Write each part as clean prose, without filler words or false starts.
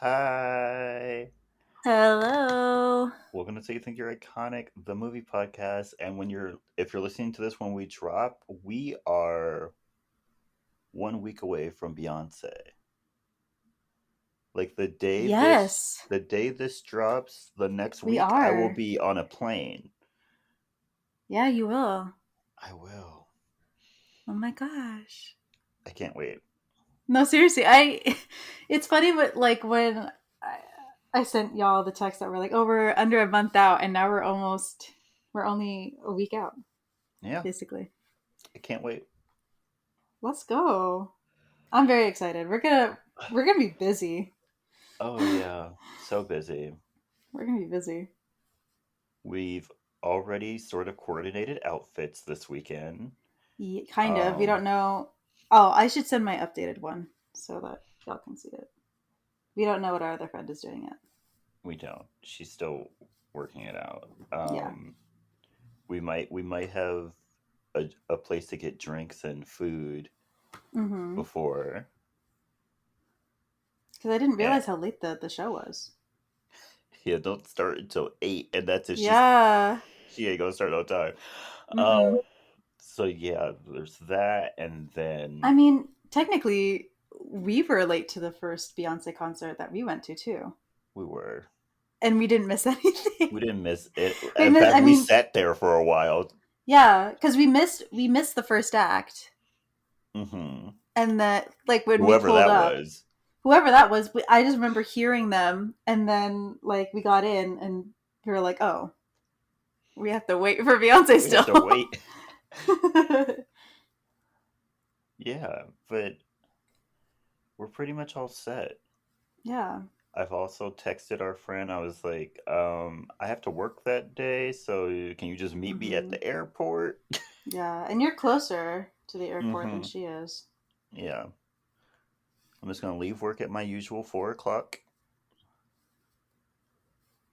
Hi. Hello. Welcome to So You Think You're Iconic, the movie podcast. And if you're listening to this when we drop, we are 1 week away from Beyonce. Like Yes, the day this drops, the next we week I will are. be on a plane. Yeah, you will. I will. Oh my gosh. I can't wait. No, seriously, it's funny, but like when I, I sent y'all the text that were like, oh, we're under a month out, and now we're only a week out, Yeah, basically. I can't wait. Let's go. I'm very excited. We're gonna be busy. Oh yeah, so busy. We're gonna be busy. We've already sort of coordinated outfits this weekend. Kind of. We Um, don't know. Oh, I should send my updated one so that y'all can see it. We don't know what our other friend is doing yet. We don't. She's still working it out. Yeah. We might have a place to get drinks and food Mm-hmm. before. Because I didn't And realize how late the show was. yeah, don't start until 8, and that's if Yeah. she ain't gonna start on time. Mm-mm. So yeah, there's that, and I then mean, technically, we were late to the first Beyonce concert that we went to too, we were and we didn't miss anything. we didn't miss it. we In missed. fact, I we mean, sat there for a while. yeah, because we missed the first act, Hmm. and that like when we Whoever pulled that up, was. whoever that was, I just remember hearing them, and then like we got in, and we were like, oh, we have to wait for Beyonce We have to still. wait. Yeah, but we're pretty much all set. Yeah. I've also texted our friend. I was like, I have to work that day, so can you just meet me at Mm-hmm. the airport? Yeah, and you're closer to the airport than Hmm. she is. Yeah. I'm just gonna leave work at my usual 4 o'clock,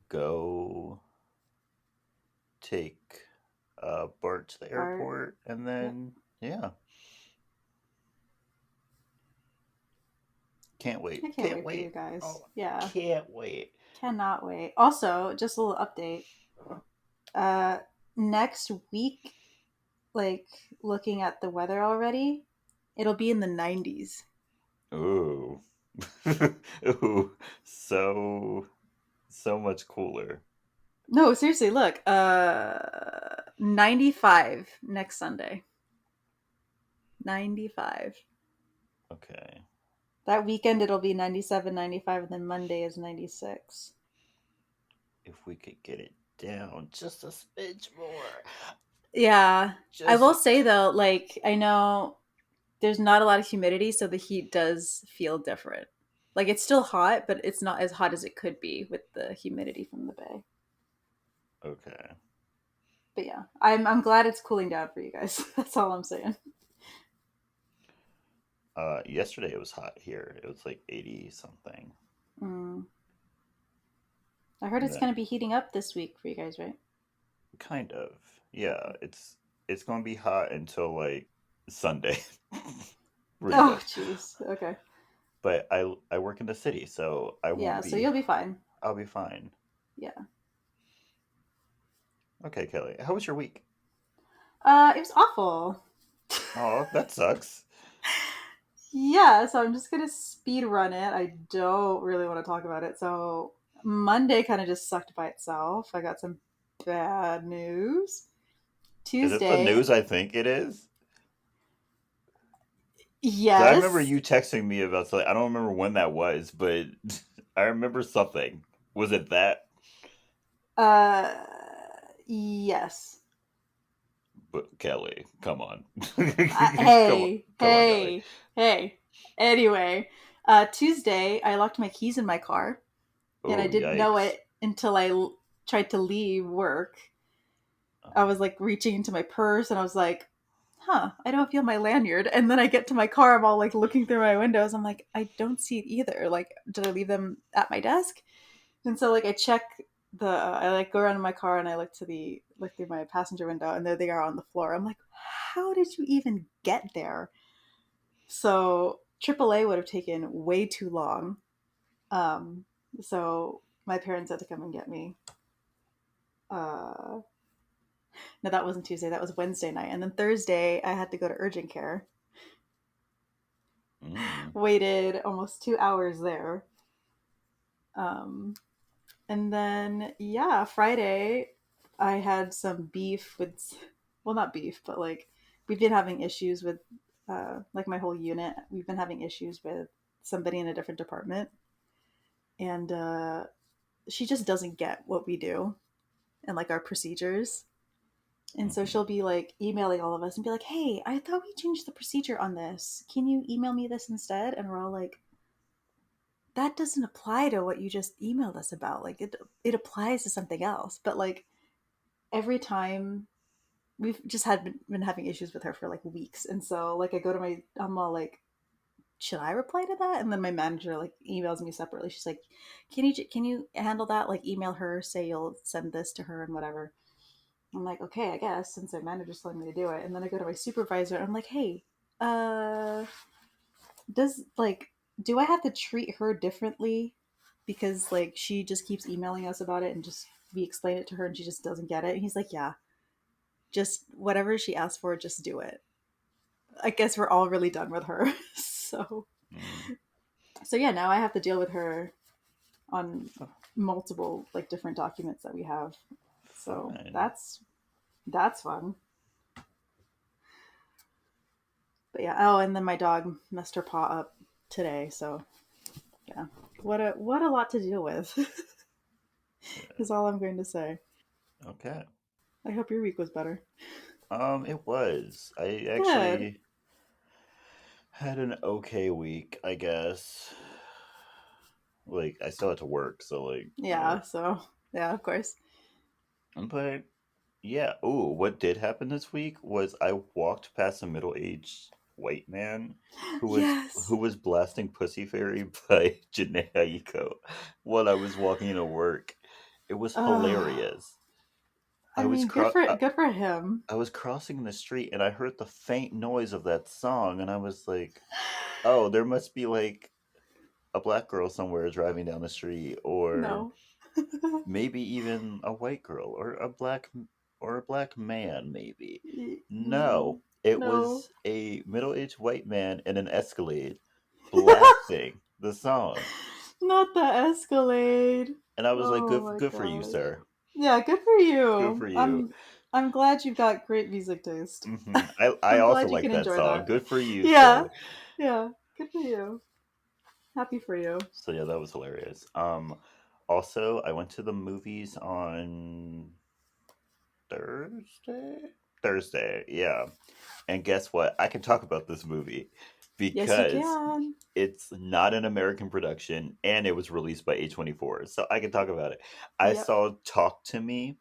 go take Bart to the Art. airport, and Yep. then yeah. Can't wait. I can't Can't wait for you wait. guys. Oh, Yeah. can't wait. Cannot wait. Also, just a little update. Uh Next week, like looking at the weather already, it'll be in the 90s. Ooh. Ooh. So much cooler. No, seriously, look. 95 next Sunday. 95. Okay. That weekend it'll be 97, 95, and then Monday is 96. If we could get it down just a smidge more. Yeah. I Just will say though, like I know there's not a lot of humidity, so the heat does feel different. Like it's still hot, but it's not as hot as it could be with the humidity from the bay. okay. But yeah, I'm glad it's cooling down for you guys. That's all I'm saying. Yesterday it was hot here. It was like 80 something. Mm. I heard And it's gonna then be heating up this week for you guys, right? kind of. Yeah, Okay. it's going to be hot until like Sunday. Pretty Oh, much. jeez. Okay. But I work in the city, so I Yeah. won't So be you'll be fine. I'll be fine. Yeah. Okay, Kelly. How was your week? It was awful. Oh, that sucks. Yeah. So I'm just gonna speed run it. I don't really want to talk about it. So Monday kind of just sucked by itself. I got some bad news. Is it the Tuesday, news I think it is? 'Cause I remember yes. you texting me about something. I don't remember when that was, but I remember something. Was it that? Uh, yes. But Kelly, come on. Come on. Hey, Come on, Kelly. hey, hey. Anyway, Tuesday, I locked my keys in my car, and I Oh, didn't know yikes. it until tried to leave work. I Oh, was like reaching into my purse, and I was like, "Huh, I don't feel my lanyard." And then I get to my car, I'm all like looking through my windows. I'm like, I don't see it either. Like, did I leave them at my desk? And so like I check I like go around in my car and I look through my passenger window and there they are on the floor. I'm like, how did you even get there? So AAA would have taken way too long. Um, so my parents had to come and get me. Uh, no, that wasn't Tuesday. That was Wednesday night. And then Thursday, I had to go to urgent care. Mm. Waited almost 2 hours there. Um, and then, yeah, Friday, I had some beef with, well, not beef, but like, we've been having issues with, like, my whole unit. We've been having issues with somebody in a different department. And she just doesn't get what we do and like our procedures. And so Hmm. she'll be like emailing all of us and be like, "Hey, I thought we changed the procedure on this. Can you email me this instead?" And we're all like, "That doesn't apply to what you just emailed us about. Like it applies to something else." But like every time we've just been having issues with her for like weeks. And so like I go to my I'm all like, should I reply to that? And then my manager like emails me separately. She's like, can you handle that? Like email her, say you'll send this to her and whatever. I'm like, okay, I guess, since my manager's telling me to do it. And then I go to my supervisor and I'm like, hey, uh, does like, do I have to treat her differently? Because like she just keeps emailing us about it and just we explain it to her and she just doesn't get it. And he's like, yeah, just whatever she asks for, just do it. I guess we're all really done with her. Mm. So yeah, now I have to deal with her on F- multiple like different documents that we have. So fine. that's fun. But yeah, oh, and then my dog messed her paw up today, so yeah. What a lot to deal with is all I'm going to say. Okay. I hope your week was better. It was. I Good. actually had an okay week, I guess. Like, I still had to work, so like, Yeah, so yeah, of course. but yeah. Ooh, what did happen this week was I walked past a middle-aged white man who was Yes. who was blasting "Pussy Fairy" by Janae Aiko while I was walking to work. It was Uh, hilarious. I I was mean, cro- I, good for him. I was crossing the street and I heard the faint noise of that song and I was like, "Oh, there must be like a black girl somewhere driving down the street or No. maybe even a white girl or a black man maybe." No, it No. was a middle-aged white man in an Escalade blasting the song. Not the Escalade. And I was like, Oh my good for you, gosh. sir. Yeah, good for Good you. for you." I'm glad you've got great music taste. I I'm also glad you like can that enjoy song. that. Good for you, Yeah. sir. Yeah. Good for you. Happy for you. So yeah, that was hilarious. Also, I went to the movies on Thursday. Thursday, yeah. And guess what? I can talk about this movie Yes, you because can. it's not an American production and it was released by A24. So I can talk about it. I Yep. saw Talk to Me.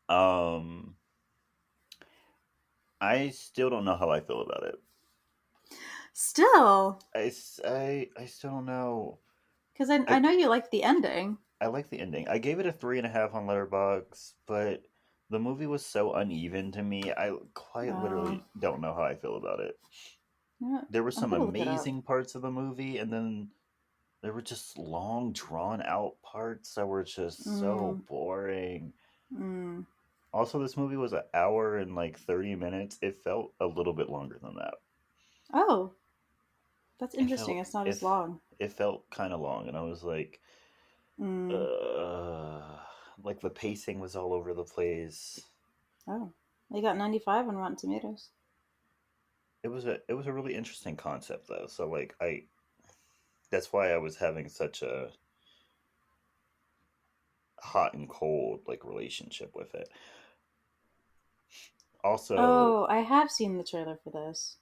Um I still don't know how I feel about it. Still, I still don't know. because I I know you like the ending. I like the ending. I gave it a 3.5 on Letterboxd, but the movie was so uneven to me. I quite Oh, literally don't know how I feel about it. yeah. There were I'm some gonna look it up. amazing parts of the movie, and then there were just long, drawn out parts that were just so Mm, boring. mm. Also, this movie was an hour and like 30 minutes. It felt a little bit longer than that. Oh, that's It interesting. felt It's not as if long. it felt kind of long, and I was Mm. uh, like the pacing was all over the place. Oh, they got 95 on Rotten Tomatoes. It was a really interesting concept though. So like I that's why I was having such a hot and cold like relationship with it. Also Oh, I have seen the trailer for this.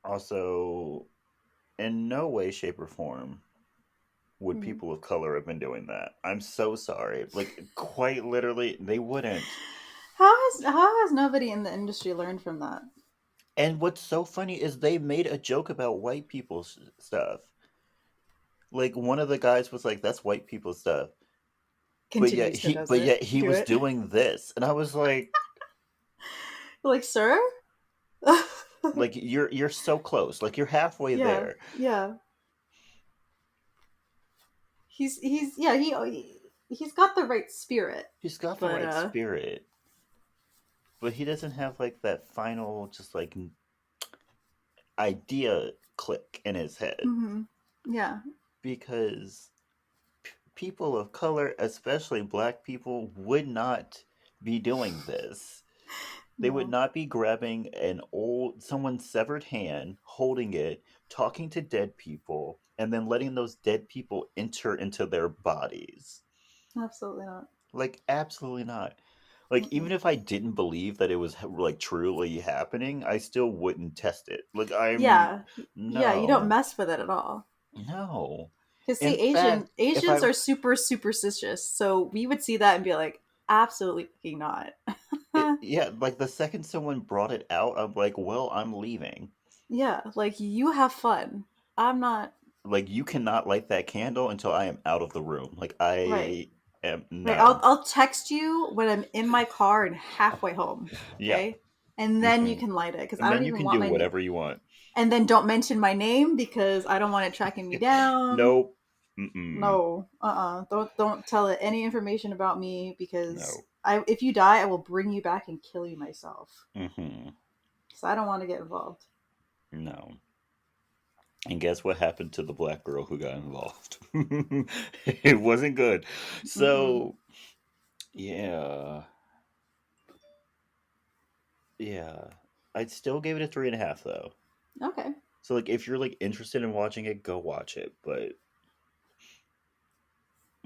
also in no way shape or form would Hmm. people of color have been doing that. I'm so sorry. Like quite literally they wouldn't. How has nobody in the industry learned from that? And what's so funny is they made a joke about white people's stuff. Like one of the guys was like that's white people stuff. Continues to does But it. yet he Do was it. doing this. And I was Like, sir? like you're so close. Like you're halfway Yeah, there. yeah. he's got the right spirit, He's got the but right spirit, but he doesn't have like that final just like idea click in his head mm-hmm. Yeah. because people of color, especially black people, would not be doing this. They would No. not be grabbing someone's severed hand, holding it, talking to dead people, and then letting those dead people enter into their bodies. Absolutely not. Like, absolutely not. Like, Mm-mm. even if I didn't believe that it was like truly happening, I still wouldn't test it. Like, Yeah. Yeah, you don't no, mess with it at all. no. Because see, In fact, if Asians I are super superstitious, so we would see that and be like, absolutely fucking not. yeah, like the second someone brought it out, I'm like, well, I'm leaving. Yeah, like you have fun. I'm not. Like, you cannot light that candle until I am out of the room. Like, Right. I am Right. no. I'll text you when I'm in my car and halfway home. Yeah. Okay. And then you Hmm. can light it because I And don't then you even can want do my name. whatever you want. And then don't mention my name because I don't want it tracking me down. Nope. Mm-mm. No. Don't tell it any information about me because No. if you die, I will bring you back and kill you myself. Mm-hmm. So I don't want to get involved. No. And guess what happened to the black girl who got involved? It wasn't good. Mm-mm. So, yeah. Yeah. I'd still give it a 3.5 though. Okay. So like if you're like interested in watching it, go watch it. But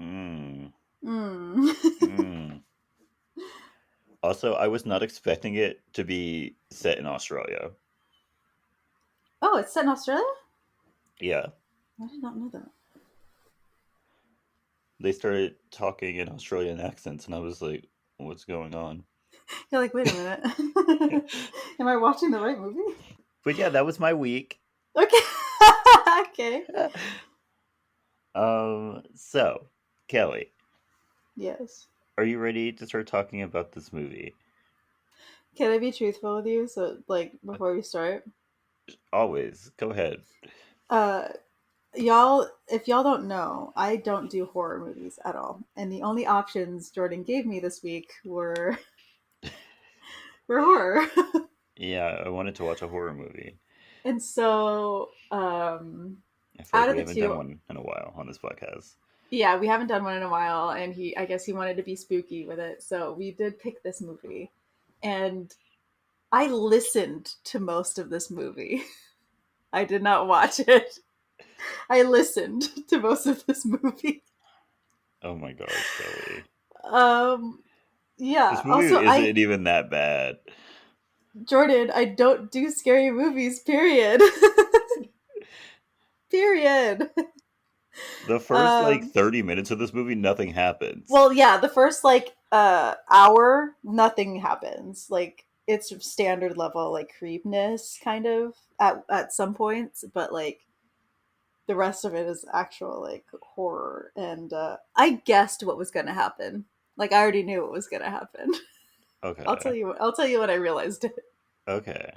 mm, Mm. mm. Also, I was not expecting it to be set in Australia. Oh, it's set in Australia? Yeah. I did not know that. They started talking in Australian accents and I was like, what's going on? You're like, wait a minute. Am I watching the right movie? But yeah, that was my week. Okay. Okay. So, Kelly, Yes. are you ready to start talking about this movie? Can I be truthful with you? So, like, before we start, Always. Go ahead. uh, y'all, if y'all don't know, I don't do horror movies at all, and the only options Jordan gave me this week were horror. Yeah, I wanted to watch a horror movie. And so, I feel like out of we the haven't done two, one in a while on this podcast. yeah, we haven't done one in a while, and I guess he wanted to be spooky with it, so we did pick this movie, and I listened to most of this movie. I did not watch it. I listened to most of this movie. Oh my gosh, Kelly. Um, yeah. This movie Also, isn't even that bad. Jordan, I don't do scary movies. Period. Period. The first like Um, 30 minutes of this movie, nothing happens. well, yeah, the first like hour, nothing happens. Like it's standard level like creepness kind of at some points, but like the rest of it is actual like horror. And I guessed what was gonna happen. Like I already knew what was gonna happen. Okay. I'll tell you when I realized it. Okay.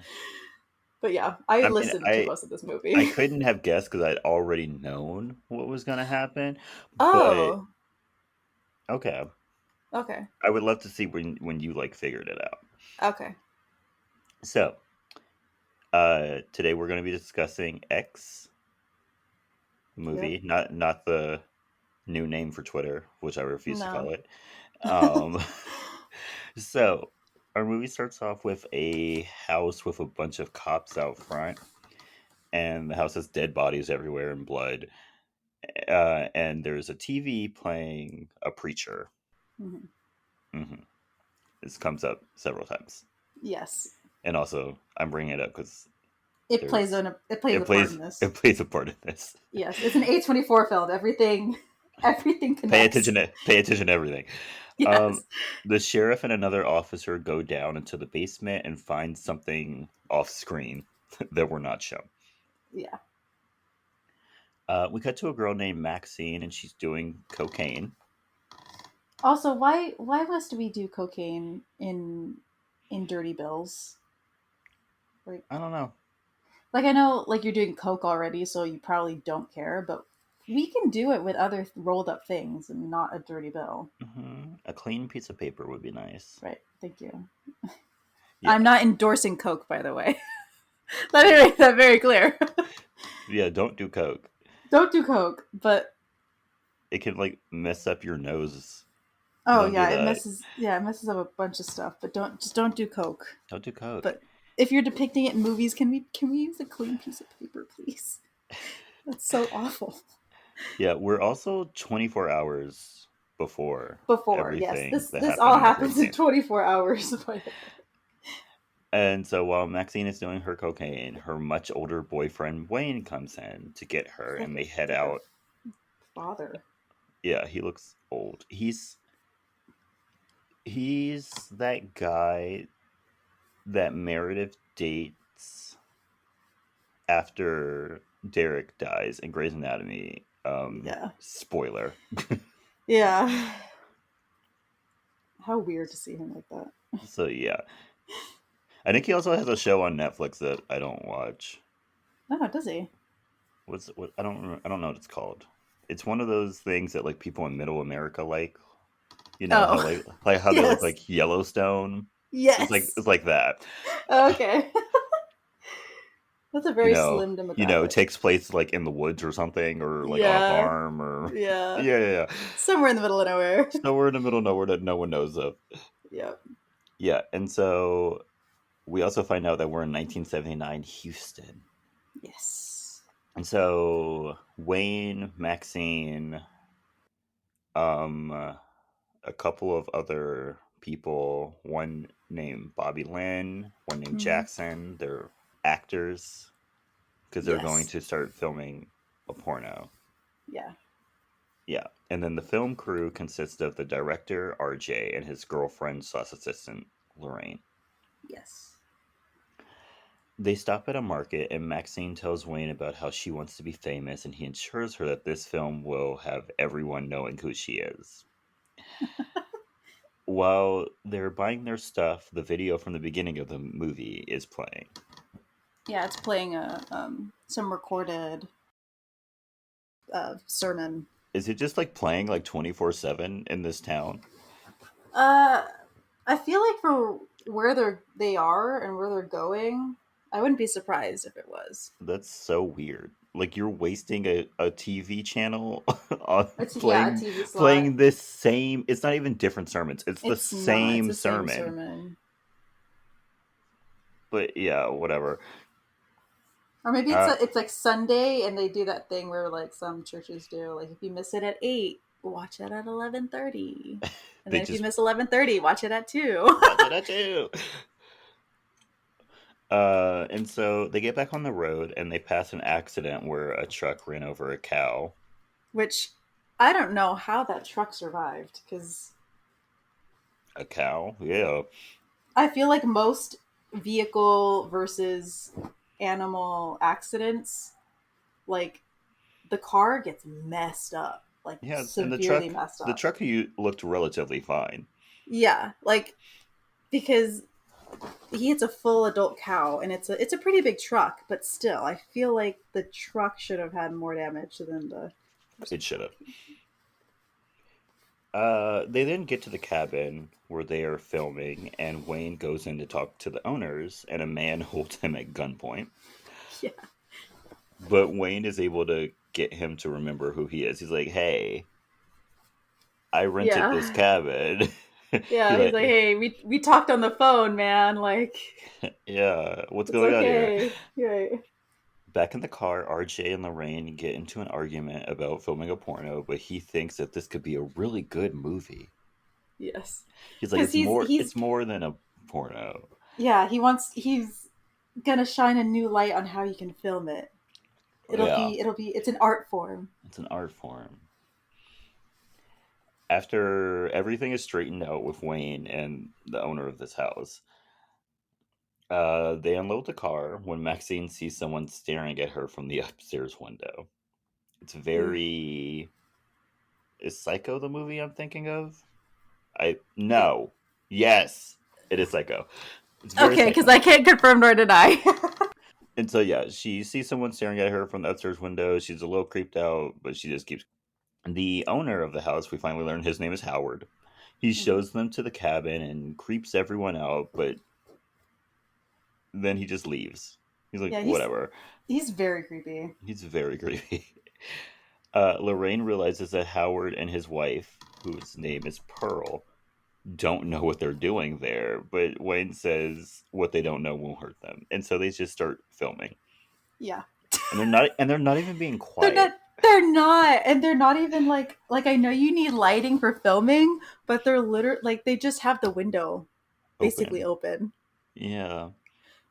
But yeah, I I mean, listened to most of this I movie. couldn't have guessed because I'd already known what was gonna happen. But Oh, okay, okay. I would love to see when you like figured it out. Okay. So, today we're gonna be discussing X Yep. movie, not the new name for Twitter, which I refuse to No. call it. Um, so our movie starts off with a house with a bunch of cops out front, and the house has dead bodies everywhere and blood. And there's a TV playing a preacher. Mhm. Hmm. This comes up several times, Yes. and also I'm bringing it up because there's It plays a part in this. it plays a part in this. Yes, it's an A24 film. Everything connects. Pay attention to everything. Um, Yes. the sheriff and another officer go down into the basement and find something off screen that we're not shown. Yeah. We cut to a girl named Maxine, and she's doing cocaine. Also, why must we do cocaine in Dirty Bills? Like I don't know. like I know like you're doing coke already, so you probably don't care, but We can do it with other rolled up things and not a dirty bill. A clean piece of paper would be nice. Right. Thank you. Yeah. I'm not endorsing Coke, by the way. Let me make that very clear. Yeah, don't do Coke. Don't do Coke, but It can like mess up your nose. oh Don't do yeah, that. it messes up a bunch of stuff. But don't do Coke. Don't do Coke. But if you're depicting it in movies, can we use a clean piece of paper, please? That's so awful. Yeah, we're also 24 hours before Before, yes, everything that this happened all in the happens in precinct. 24 hours. By the way. And so while Maxine is doing her cocaine, her much older boyfriend Wayne comes in to get her and they head It's like her out. father. Yeah, he looks old. He's that guy that Meredith dates after Derek dies in Grey's Anatomy. Yeah, Spoiler. yeah. How weird to see him like that. So yeah. I think he also has a show on Netflix that I don't watch. Oh, does he? What I don't know what it's called. It's one of those things that like people in Middle America like. You know how Oh, like how they look yes, like Yellowstone. yes. It's like that. Okay, that's a You very know, slim it demographic. takes place like in the woods or something, or like on a Yeah, farm, or yeah. yeah. Somewhere in the middle of nowhere. Somewhere in the middle of nowhere that no one knows of. Yep. Yeah, and so we also find out that we're in 1979 Houston, Yes. and so Wayne, Maxine, um, a couple of other people, one named Bobby Lynn, one named Hmm. Jackson. They're actors because they're going Yes. to start filming a porno. Yeah. Yeah. And then the film crew consists of the director, RJ, and his girlfriend slash assistant, Lorraine. Yes. They stop at a market, and Maxine tells Wayne about how she wants to be famous, and he assures her that this film will have everyone knowing who she is. While they're buying their stuff, the video from the beginning of the movie is playing. Yeah, it's playing some recorded sermon. Is it just like playing like 24/7 in this town? Uh, I feel like for where they are and where they're going, I wouldn't be surprised if it was. That's so weird. Like you're wasting a TV channel on Yeah, a TV slot. playing this same. It's not even different sermons. It's the It's not. It's same the same sermon. sermon. But yeah, whatever. Or maybe Uh, it's like Sunday and they do that thing where like some churches do, like if you miss it at 8, watch it at 11:30. And they then if you just miss 11:30, watch it at 2. watch it at you. And so they get back on the road and they pass an accident where a truck ran over a cow. Which I don't know how that truck survived cuz A cow? Yeah. I feel like most vehicle versus animal accidents, like the car gets messed up, like Yeah, and severely messed the up. truck looked relatively fine. Yeah, like because he hits a full adult cow and it's a pretty big truck, but still I feel like the truck should have had more damage than the person. It should have. They then get to the cabin where they are filming, and Wayne goes in to talk to the owners, and a man holds him at gunpoint. Yeah. But Wayne is able to get him to remember who he is. He's like, "Hey, I rented this Yeah. cabin." He Yeah, he's like, like, "Hey, we talked on the phone, man. Like "Yeah, what's it's going on here?" okay." Right. Back in the car, RJ and Lorraine get into an argument about filming a porno, but he thinks that this could be a really good movie. Yes. He's like, Cuz he's it's more than a porno. yeah, he's going to shine a new light on how you can film it. Yeah, It's an art form. it's an art form. After everything is straightened out with Wayne and the owner of this house, they unload the car when Maxine sees someone staring at her from the upstairs window. It's Oof. very. Is Psycho the movie I'm thinking of? I It, no. Yes, it is Psycho. It's very okay, cuz Psycho. I can't confirm nor deny. And so yeah, she sees someone staring at her from the upstairs window. She's a little creeped out, but she just keeps. The owner of the house, we finally learn his name is Howard. He Mhm. shows them to the cabin and creeps everyone out, but then he just leaves. He's like, Yeah, whatever. he's very creepy. He's very creepy. Lorraine realizes that Howard and his wife, whose name is Pearl, don't know what they're doing there, but Wayne says what they don't know won't hurt them. And so they just start filming. Yeah. And they're not even being They're not quiet. they're not, and they're not even like I know you need lighting for filming, but they're literally like they just have the window basically Open. open. Yeah.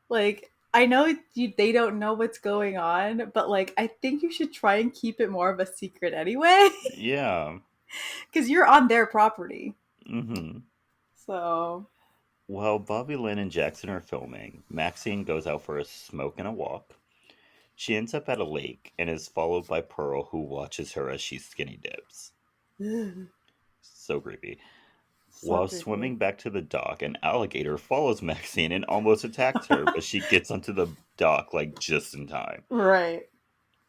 Like I know they don't know what's going on, but like I think you should try and keep it more of a secret anyway, Yeah. because you're on their property. Mm-hmm. So While Bobby Lynn and Jackson are filming, Maxine goes out for a smoke and a walk. She ends up at a lake and is followed by Pearl, who watches her as she skinny dips. So creepy. so While creepy. swimming back to the dock, an alligator follows Maxine and almost attacks her, but she gets onto the dock like just in time. Right.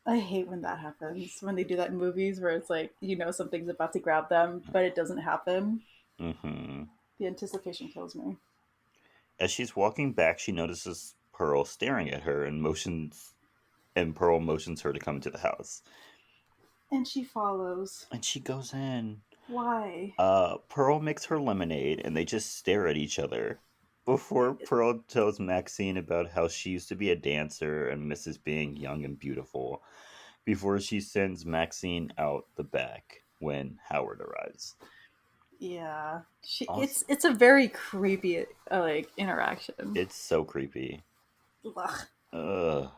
I hate when that happens. When they do that in movies where it's like, something's about to grab them, but it doesn't happen. Hmm. The anticipation kills me. As she's walking back, she notices Pearl staring at her and Pearl motions her to come into the house. And she follows. And she goes in. Why? Pearl makes her lemonade and they just stare at each other. Before Pearl tells Maxine about how she used to be a dancer and misses being young and beautiful, before she sends Maxine out the back when Howard arrives. Yeah. Also, It's a very creepy like interaction. it's so creepy. Ugh. Ugh.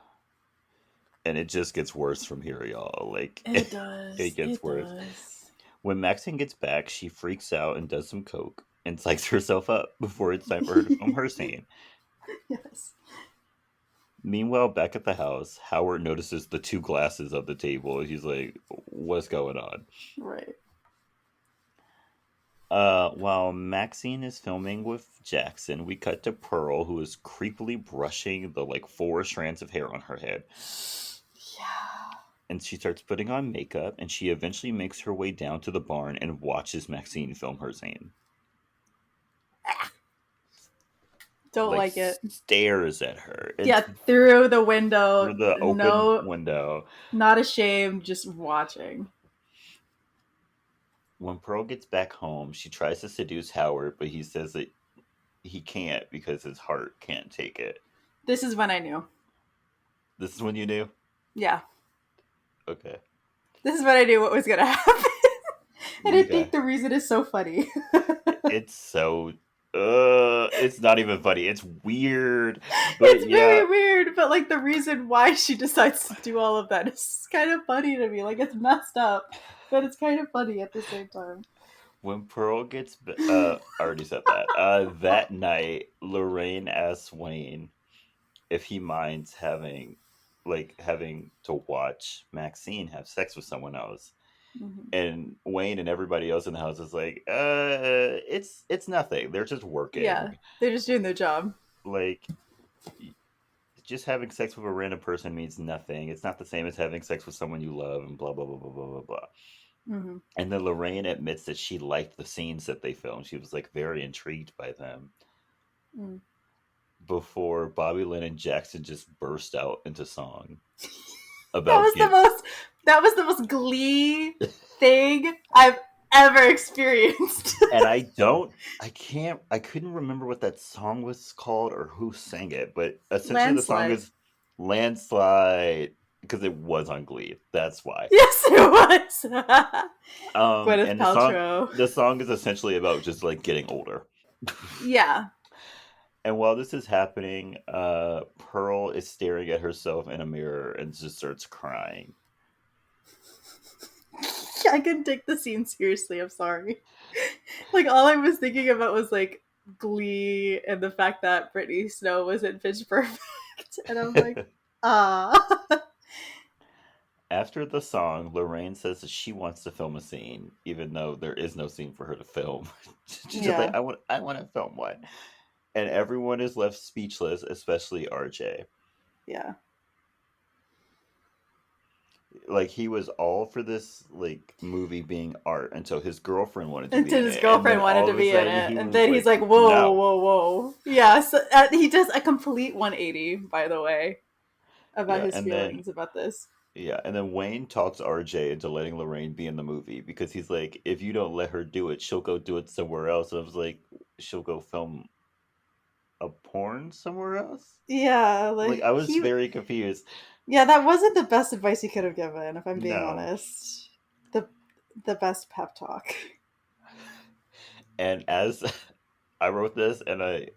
And it just gets worse from here, y'all. Like, It it does. gets It worse. does. When Maxine gets back, she freaks out and does some coke and psychs herself up before it's time for her to film her scene. Yes. Meanwhile, back at the house, Howard notices the two glasses on the table. He's like, "What's going on?" Right. While Maxine is filming with Jackson, we cut to Pearl, who is creepily brushing the like four strands of hair on her head, Yeah. and she starts putting on makeup. And she eventually makes her way down to the barn and watches Maxine film her scene. Don't Like like it. stares at her. It's Yeah, through the window. through the open No, window. not ashamed, just watching. When Pearl gets back home, she tries to seduce Howard, but he says that he can't because his heart can't take it. This is when I knew. This is when you knew? Yeah. Okay. This is when I knew what was going to happen. And I Okay. think the reason is so funny. It's so it's not even funny. It's weird. But It's yeah, very weird, but like the reason why she decides to do all of that is kind of funny to me. Like it's messed up, but it's kind of funny at the same time. when Pearl gets I already said that. That night Lorraine asks Wayne if he minds having to watch Maxine have sex with someone else. Mhm. And Wayne and everybody else in the house is like, it's nothing. They're just Yeah, working. they're just doing their job. Like, just having sex with a random person means nothing. It's not the same as having sex with someone you love, and blah blah blah blah blah blah blah. Hmm. And then Lorraine admits that she liked the scenes that they filmed. She was like very intrigued by them. Mm. Before Bobby Lynn and Jackson just burst out into song That about was the get. most. That was the most glee thing I've ever experienced. And I couldn't remember what that song was called or who sang it, but essentially the song Landslide. is Landslide because it was on Glee. That's why. Yes, it was. Gwyneth And the song Paltrow. the song is essentially about just like getting older. Yeah, And while this is happening, Pearl is staring at herself in a mirror and just starts crying. I couldn't take the scene seriously. I'm sorry. Like all I was thinking about was like Glee and the fact that Brittany Snow was in Pitch Perfect, and I'm like, ah, After the song, Lorraine says that she wants to film a scene, even though there is no scene for her to film. She's just like, yeah, I want to film one. And everyone is left speechless, especially RJ. yeah. like he was all for this like movie being art until his girlfriend wanted to be Until in his it, and then girlfriend wanted all to of a be in sudden it, he and was then he's like, like, "Whoa, no. whoa, whoa!" Yeah, so, he does a complete 180, by the way, about Yeah, his and then feelings about this. yeah, and then Wayne talks RJ into letting Lorraine be in the movie because he's like, if you don't let her do it, she'll go do it somewhere else. And I was like, she'll go film a porn somewhere else? Yeah, Like, like I was he, very confused. yeah, that wasn't the best advice he could have given, if I'm being No. honest. The the best pep talk. And as I wrote this, and I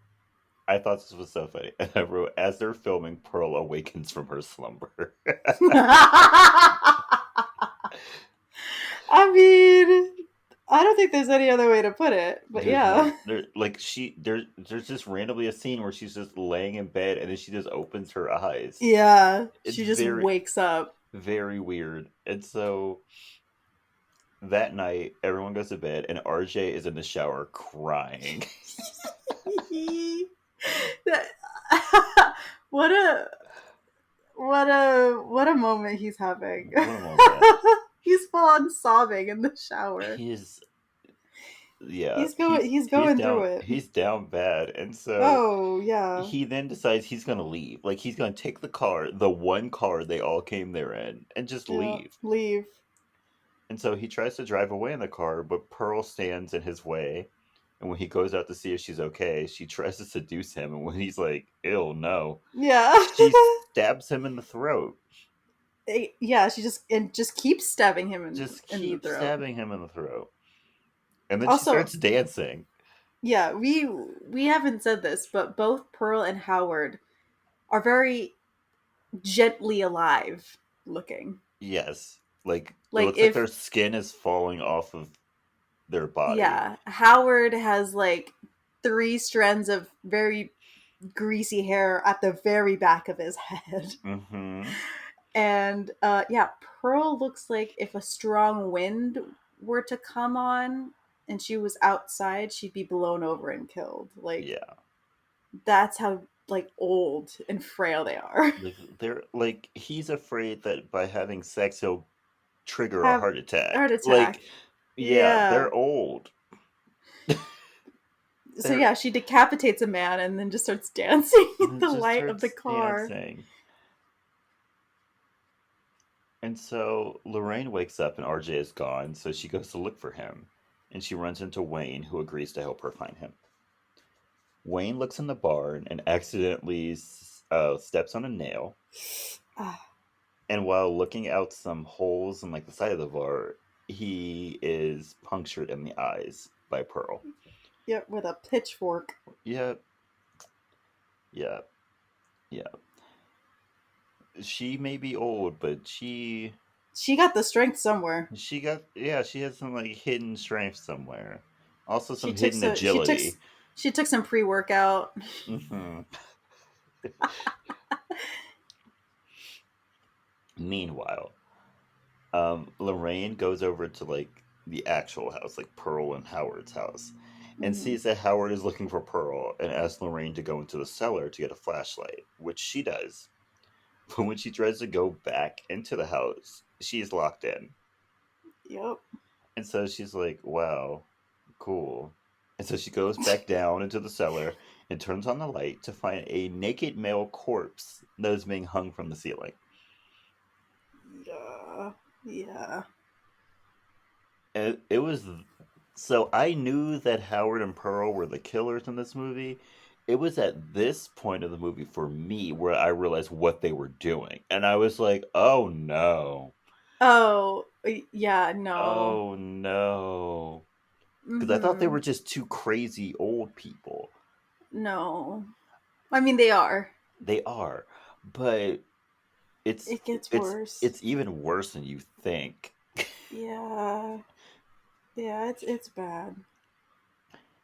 thought this was so funny. And I wrote, as they're filming, Pearl awakens from her slumber. I mean, I don't think there's any other way to put it, but There's yeah. not there like there's just randomly a scene where she's just laying in bed and then she just opens her eyes. Yeah, It's she just wakes up. very weird. And so that night everyone goes to bed and RJ is in the shower crying. what a what a moment he's having. What a moment. He's full on sobbing in the shower. He is yeah, he's He's he's going through down it. he's down bad. And so Oh yeah. he then decides he's gonna leave. Like he's gonna take the car, the one car they all came there in, and just Yeah. leave. Leave. And so he tries to drive away in the car, but Pearl stands in his way. And when he goes out to see if she's okay, she tries to seduce him. And when he's like, ew, no, Yeah. she stabs him in the throat. Yeah, she just keeps stabbing him Just in the keeps throat. stabbing him in the throat. And then she Also, starts dancing. yeah, we haven't said this, but both Pearl and Howard are very gently alive looking. Yes. Like, it Like looks like if their skin is falling off of their body. yeah, Howard has like three strands of very greasy hair at the very back of his head. Mm-hmm. And yeah, Pearl looks like if a strong wind were to come on and she was outside, she'd be blown over and killed. Like Yeah. that's how like old and frail they are. Like, they're like, he's afraid that by having sex, he'll trigger a Have heart heart attack. Like, attack. yeah, Yeah. they're old. So They're yeah, she decapitates a man and then just starts dancing in and the just light of the starts car. dancing. And so Lorraine wakes up and RJ is gone, so she goes to look for him. And she runs into Wayne, who agrees to help her find him. Wayne looks in the barn and accidentally steps on a nail. Ah, And while looking out some holes in like the side of the barn, he is punctured in the eyes by Pearl. yep, with a pitchfork. Yep, yep, yep. She may be old, but She got the strength somewhere. she got yeah, she has some like hidden strength somewhere. Also She some took hidden so agility. she took some pre workout. Hmm. Meanwhile, Lorraine goes over to like the actual house, like Pearl and Howard's house, and Mm-hmm. sees that Howard is looking for Pearl and asks Lorraine to go into the cellar to get a flashlight, which she does. But when she tries to go back into the house, she's locked in. Yep. And so she's like, wow, cool. And so she goes back down into the cellar and turns on the light to find a naked male corpse that is being hung from the ceiling. Yeah. Yeah. And it was so I knew that Howard and Pearl were the killers in this movie. It was at this point of the movie for me where I realized what they were doing. And I was like, oh no. Oh, yeah, no. Oh no. Because I thought they Mm-hmm. were just two crazy old people. No. I mean, they are. They are. But it's It gets it's worse. it's even worse than you think. Yeah. Yeah, it's bad.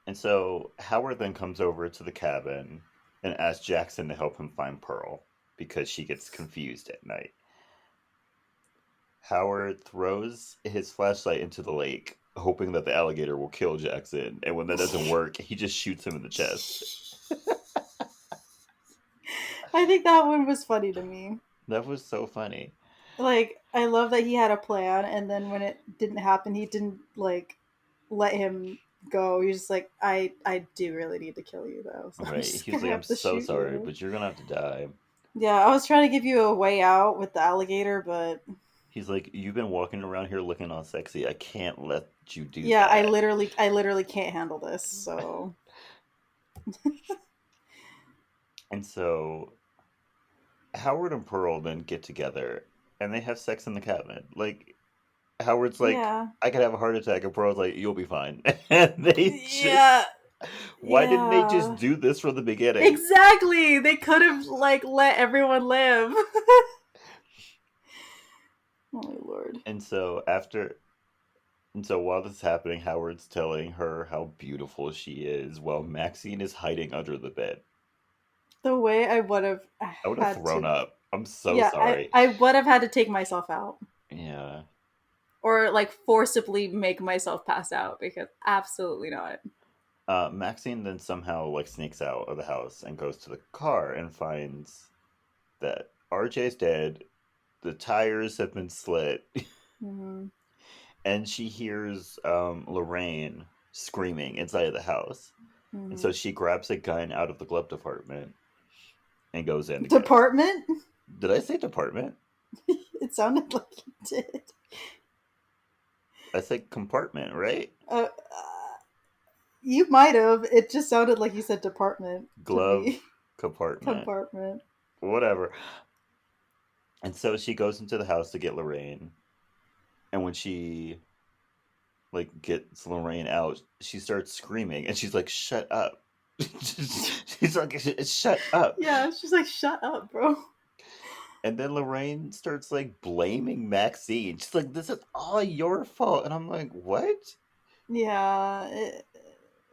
And so Howard then comes over to the cabin and asks Jackson to help him find Pearl because she gets confused at night. Howard throws his flashlight into the lake, hoping that the alligator will kill Jackson. And when that doesn't work, he just shoots him in the chest. I think that one was funny to me. That was so funny. Like, I love that he had a plan, and then when it didn't happen, he didn't like let him go. He was just like, I do really need to kill you though, so I'm Right? just He was gonna like, "I'm have to so shoot sorry, you. but you're gonna have to die." Yeah, I was trying to give you a way out with the alligator, but He's like, "You've been walking around here looking all sexy. I can't let you do yeah, that." I literally can't handle this. So And so Howard and Pearl then get together and they have sex in the cabin. Like Howard's like, yeah, "I could have a heart attack," and Pearl's like, "You'll be fine." And they just, yeah, why didn't they just yeah. do this from the beginning? Exactly. They could have like let everyone live. Oh my lord. And so after, and so while this is happening, Howard's telling her how beautiful she is, while Maxine is hiding under the bed. The way I would have I would have had thrown to, up. I'm so yeah, sorry. I would have had to take myself out Yeah. or like forcibly make myself pass out because absolutely not. Maxine then somehow like sneaks out of the house and goes to the car and finds that RJ's dead. The tires have been slit, Mm-hmm. and she hears Lorraine screaming inside of the house. And Mm-hmm. so she grabs a gun out of the glove compartment and goes in to get him. Department? Did I say department? It sounded like you did. I said compartment, right? You might have. It just sounded like you said department to Glove me. compartment. Compartment. Whatever. And so she goes into the house to get Lorraine. And when she like gets Lorraine out, she starts screaming and she's like, "Shut up." She's like, "Shut up." Yeah, she's like, shut up, bro. And then Lorraine starts like blaming Maxine. She's like, "This is all your fault." And I'm like, "What?" Yeah,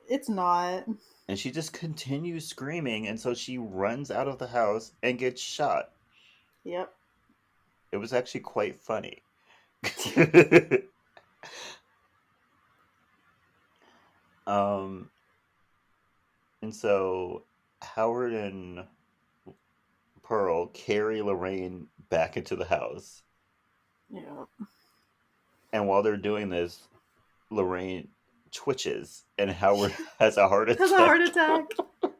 it's not. And she just continues screaming. And so she runs out of the house and gets shot. Yep. It was actually quite funny. um, and so Howard and Pearl carry Lorraine back into the house. Yeah. And while they're doing this, Lorraine twitches and Howard has a heart Has a heart attack. attack.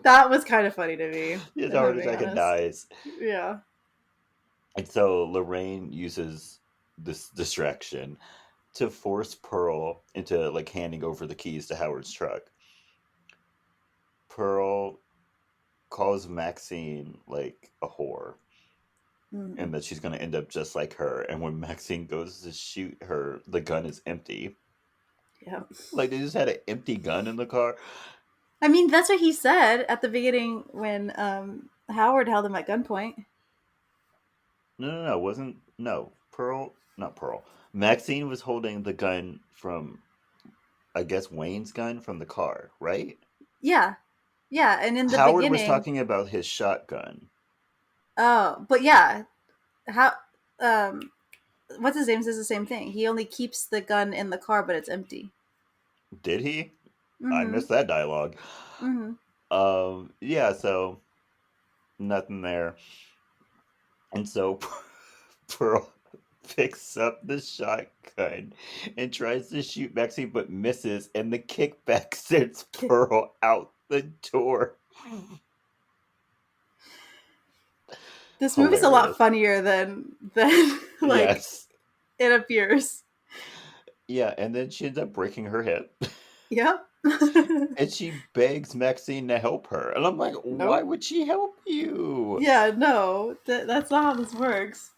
That was kind of funny to me, He has a if heart I'm being attack and honest. dies. Yeah. And so Lorraine uses this distraction to force Pearl into like handing over the keys to Howard's truck. Pearl calls Maxine like a whore Mm. and that she's going to end up just like her. And when Maxine goes to shoot her, the gun is empty. Yeah. Like they just had an empty gun in the car. I mean, that's what he said at the beginning when Howard held him at gunpoint. No. Wasn't no Pearl, not Pearl. Maxine was holding the gun from, I guess, Wayne's gun from the car, right? Yeah. Yeah, and in the Howard was beginning, talking about his shotgun. oh, but yeah, how um what's his name says the same thing. He only keeps the gun in the car, but it's empty. Did he? I Mm-hmm. missed that dialogue. Mm-hmm. Yeah. So nothing there, and so Pearl picks up the shotgun and tries to shoot Maxine, but misses, and the kickback sends Pearl out the door. This movie's a lot Hilarious. funnier than like Yes. it appears. Yeah, and then she ends up breaking her hip. Yep. And she begs Maxine to help her. And I'm like, why Nope. would she help you? Yeah, no, that's not how this works.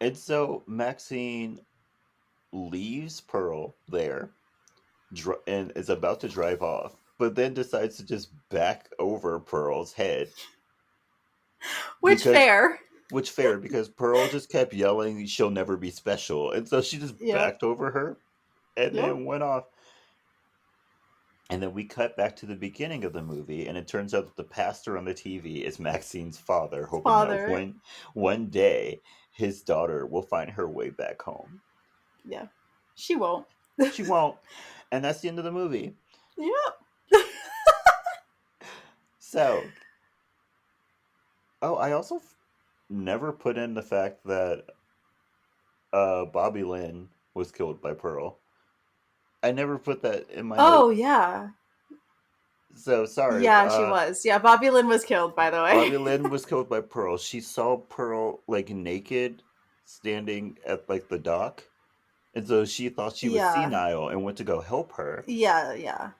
And so Maxine leaves Pearl there and is about to drive off, but then decides to just back over Pearl's head Which because, fair. which fair, because Pearl just kept yelling, "She'll never be special." And so she just Yep. backed over her and Yep. then went off. And then we cut back to the beginning of the movie, and it turns out that the pastor on the TV is Maxine's father, hoping that Father. one day his daughter will find her way back home. Yeah. She won't. She won't, and that's the end of the movie. Yep. So, oh, I also never put in the fact that Bobby Lynn was killed by Pearl. I never put that in my Oh notes. yeah, So sorry. yeah, she was. Yeah, Bobby Lynn was killed. By the way. Bobby Lynn was killed by Pearl. She saw Pearl like naked, standing at like the dock, and so she thought she was Yeah, senile and went to go help her. yeah, yeah.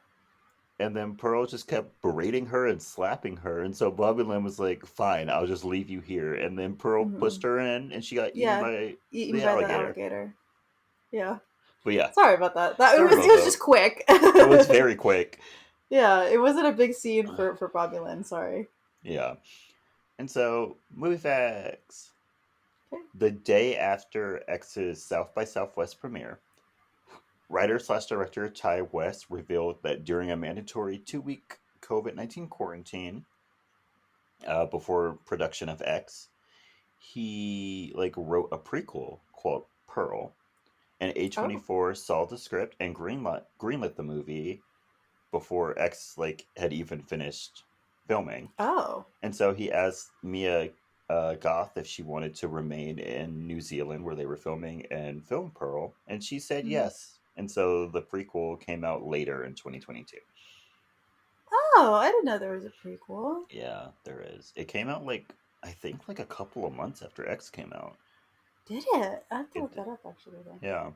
And then Pearl just kept berating her and slapping her, and so Bobby Lynn was like, "Fine, I'll just leave you here." And then Pearl Hmm. pushed her in, and she got eaten Yeah, by eaten the by the alligator. alligator. Yeah. But yeah, Sorry about that. That sorry it about was that. just quick. It was very quick. Yeah, it wasn't a big scene for Bobby Lynn. Sorry. Yeah. And so, movie facts. Okay. The day after X's South by Southwest premiere, writer slash director Ty West revealed that during a mandatory 2 week COVID-19 quarantine before production of X, he like wrote a prequel called Pearl, and Oh. A24 saw the script and greenlit the movie before X like had even finished filming. Oh. And so he asked Mia Goth if she wanted to remain in New Zealand where they were filming and film Pearl, and she said Mhm. yes. And so the prequel came out later in 2022. Oh, I didn't know there was a prequel. Yeah, there is. It came out like I think like a couple of months after X came out. Did it? I have to It look did. that up actually then. Yeah.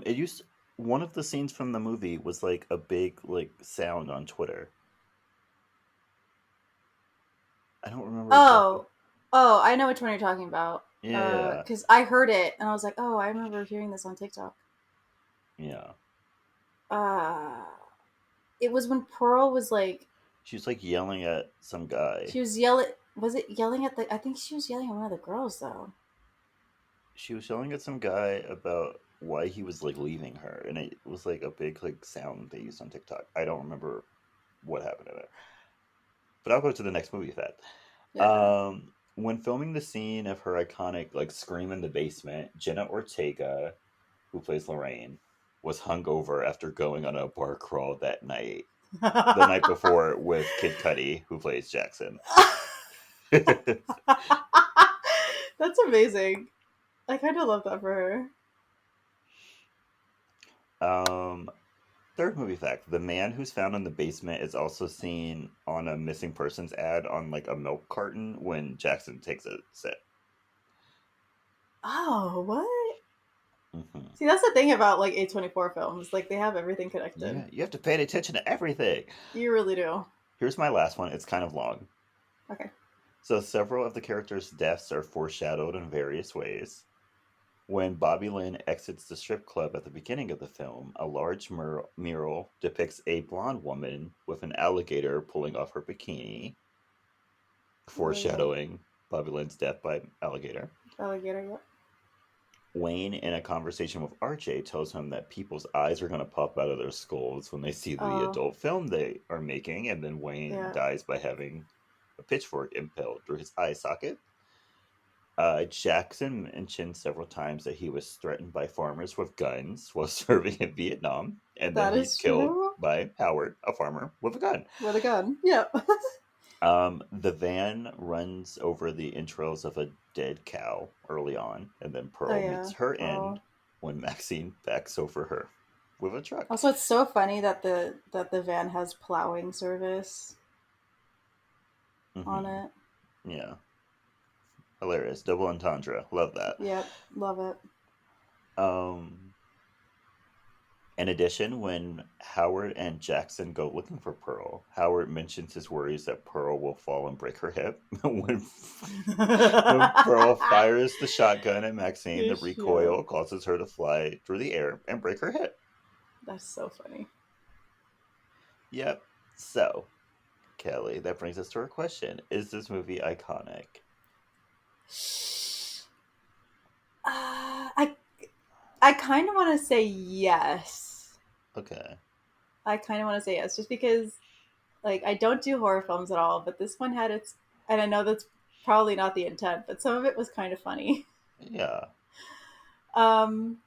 It used one of the scenes from the movie was like a big like sound on Twitter. I don't remember exactly. Oh. Oh, I know which one you're talking about. Yeah, Because I heard it and I was like, oh, I remember hearing this on TikTok. yeah. Uh, it was when Pearl was like, She was like yelling at some guy. she was yelling. Was it yelling at the? I think she was yelling at one of the girls though. She was yelling at some guy about why he was like leaving her, and it was like a big like sound they used on TikTok. I don't remember what happened in it, but I'll go to the next movie fact. Yeah. When filming the scene of her iconic like scream in the basement, Jenna Ortega, who plays Lorraine, was hungover after going on a bar crawl that night, the night before with Kid Cudi, who plays Jackson. That's amazing. I kind of love that for her. um, Third movie fact: the man who's found in the basement is also seen on a missing persons ad on like a milk carton when Jackson takes a sip. Oh, what? Hmm. See, that's the thing about like A24 films. Like they have everything connected. Yeah, you have to pay attention to everything. You really do. Here's my last one. It's kind of long. Okay. So several of the characters' deaths are foreshadowed in various ways. When Bobby Lynn exits the strip club at the beginning of the film, a large mural depicts a blonde woman with an alligator pulling off her bikini, Oh yeah. foreshadowing Bobby Lynn's death by alligator. Alligator. Yep. Wayne, in a conversation with RJ, tells him that people's eyes are going to pop out of their skulls when they see the Oh adult film they are making, and then Wayne yeah. dies by having a pitchfork impaled through his eye socket. Jackson mentioned several times that he was threatened by farmers with guns while serving in Vietnam, and then That he's is killed true. by Howard, a farmer, with a gun. With a gun. Yep. The van runs over the entrails of a dead cow early on, and then Oh Pearl meets yeah. her end Oh. when Maxine backs over her with a truck. Also, it's so funny that the van has plowing service on Hmm. it. Yeah, hilarious. Double entendre. Love that. Yep. Love it. Um, in addition, when Howard and Jackson go looking for Pearl, Howard mentions his worries that Pearl will fall and break her hip. When Pearl fires the shotgun at Maxine, the Yeah. recoil causes her to fly through the air and break her hip. That's so funny. Yep. So, Kelly, that brings us to our question. Is this movie iconic? I I kind of want to say yes. Okay. I kind of want to say yes, just because like I don't do horror films at all, but this one had its, and I know that's probably not the intent, but some of it was kind of funny. Yeah. Um,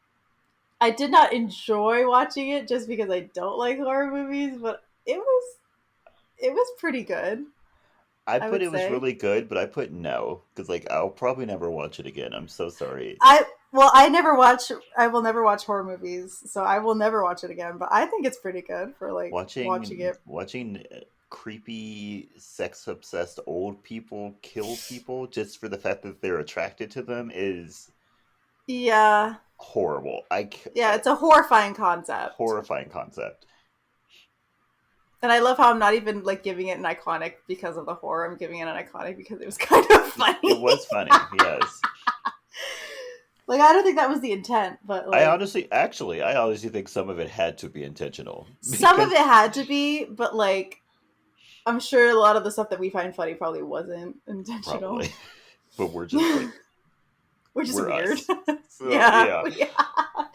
I did not enjoy watching it just because I don't like horror movies, but it was pretty good. I I put would it was say. really good, but I put no because like I'll probably never watch it again. I'm so sorry. I never watch. I will never watch horror movies, so I will never watch it again. But I think it's pretty good for like watching Watching it. watching creepy, sex obsessed old people kill people just for the fact that they're attracted to them is Yeah, horrible. yeah, it's a horrifying concept. Horrifying concept. And I love how I'm not even like giving it an iconic because of the horror. I'm giving it an iconic because it was kind of It funny. was funny, yes. Like I don't think that was the intent, but like I honestly think some of it had to be intentional some of it because had to be, but like I'm sure a lot of the stuff that we find funny probably wasn't intentional. probably, but we're just like Which is we're weird. us. So Yeah. yeah. Yeah.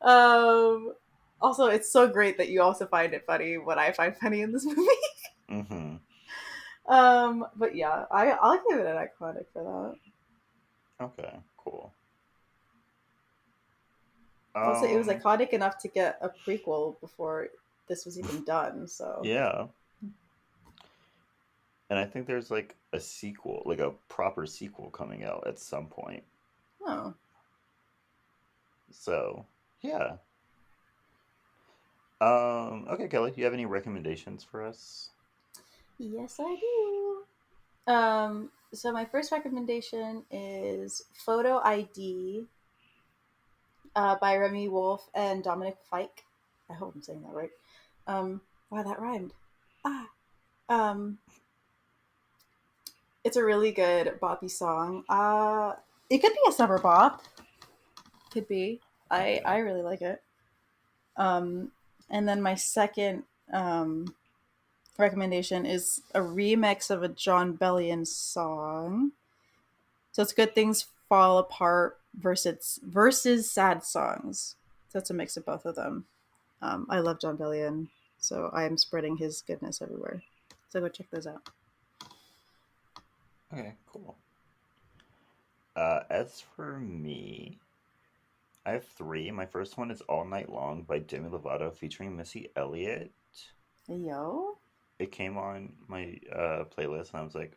Um Also it's so great that you also find it funny what I find funny in this movie. Mm-hmm. But yeah, I'll give it an iconic for that. Okay, cool. Also, it was Um, iconic enough to get a prequel before this was even done. So, yeah, and I think there's like a sequel, like a proper sequel coming out at some point. oh, So yeah. Okay, Kelly, do you have any recommendations for us? yes, I do. So my first recommendation is Photo ID by Remy Wolf and Dominic Fike. I hope I'm saying that right. Wow, that rhymed. Ah, um, it's a really good boppy song. It could be a summer bop. Could be. I Okay. really like it. Um, and then my second recommendation is a remix of a John Bellion song. So it's Good Things Fall Apart versus Sad Songs. So it's a mix of both of them. I love John Bellion, so I am spreading his goodness everywhere. So go check those out. Okay, cool. As for me, I have three. My first one is All Night Long by Demi Lovato featuring Missy Elliott. Hey, yo. It came on my playlist and I was like,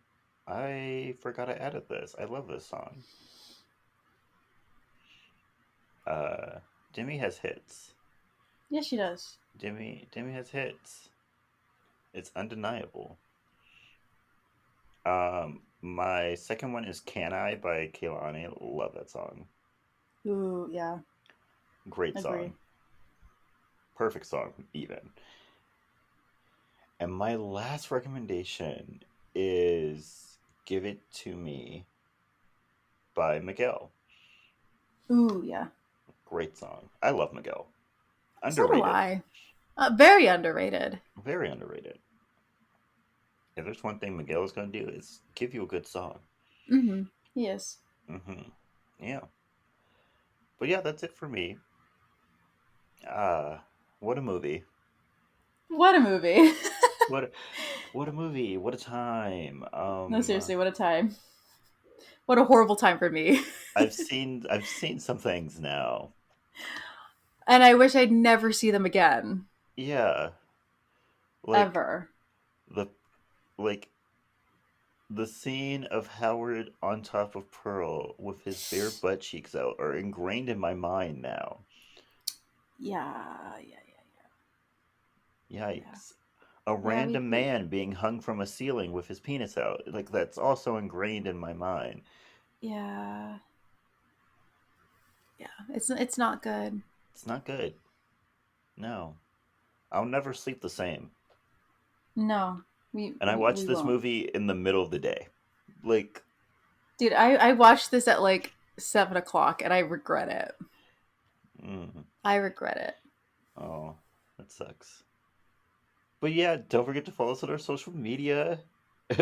I forgot I added this. I love this song. Uh, Demi has hits. Yes, she does. Demi has hits. It's undeniable. My second one is Can I by Kehlani. Love that song. Ooh, yeah. Great Agree. song. Perfect song, even. And my last recommendation is Give It To Me by Miguel. Ooh, yeah. Great song. I love Miguel. So do Underrated. I. Very underrated. Very underrated. If there's one thing Miguel is going to do, is give you a good song. Mm-hmm. Yes. Yeah. But yeah, that's it for me. Uh, what a movie. What a movie. What a, what a movie. What a time. No, seriously, what a time. What a horrible time for me. I've seen some things now. And I wish I'd never see them again. Yeah. Like Ever. the like the scene of Howard on top of Pearl with his bare butt cheeks out are ingrained in my mind now. Yeah, yeah, yeah. Yikes. A Yeah, random man being hung from a ceiling with his penis out. Like that's also ingrained in my mind. yeah. Yeah. It's not good. It's not good. No. I'll never sleep the same. No. We And I we, watched we this won't. movie in the middle of the day. Like, Dude, I watched this at like 7 o'clock and I regret it. mm, I regret it. oh, that sucks. But yeah, don't forget to follow us on our social media.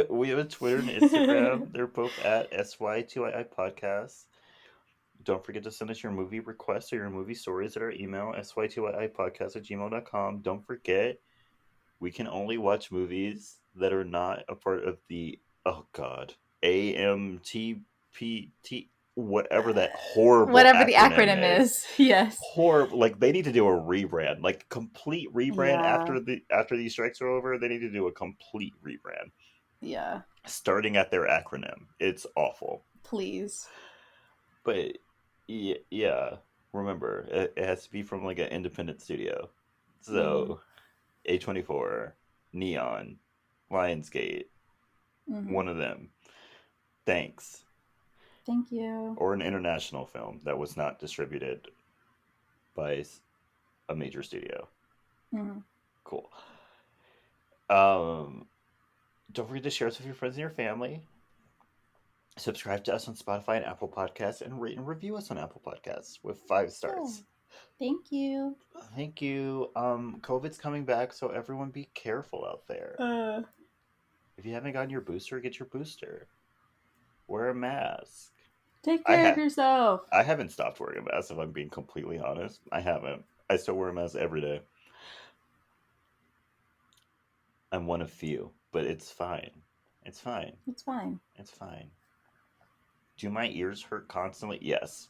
We have a Twitter and Instagram. They're both at SY2II Podcast. Don't forget to send us your movie requests or your movie stories at our email, sy2iipodcast@gmail.com. Don't forget, we can only watch movies that are not a part of the, oh God, AMTPT, whatever that horrible Whatever the acronym acronym is. is. Yes. Horrible. Like, they need to do a rebrand, like complete rebrand Yeah. after these strikes are over. They need to do a complete rebrand. Yeah. Starting at their acronym. It's awful. Please. But yeah, remember, it has to be from like an independent studio. Mm-hmm. So A24, Neon, Lionsgate, Mm-hmm. one of them. Thanks. Thank you. Or an international film that was not distributed by a major studio. Mm-hmm. Cool. Um, don't forget to share us with your friends and your family. Subscribe to us on Spotify and Apple Podcasts, and rate and review us on Apple Podcasts with 5 stars. Yeah. Thank you. Thank you. COVID's coming back, so everyone be careful out there. Uh, If you haven't gotten your booster, get your booster. Wear a mask. Take I care of have yourself. I haven't stopped wearing a mask if I'm being completely honest. I haven't. I still wear a mask every day. I'm one of few, but it's fine. It's fine. It's fine. It's fine. Do my ears hurt constantly? Yes.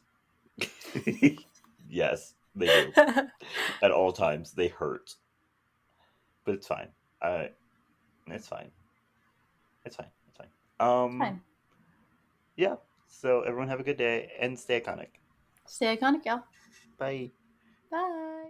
Yes, they do. At all times, they hurt. But it's fine. It's fine. It's fine. It's fine. It's fine. Yeah. So everyone have a good day and stay iconic. Stay iconic, y'all. Bye. Bye.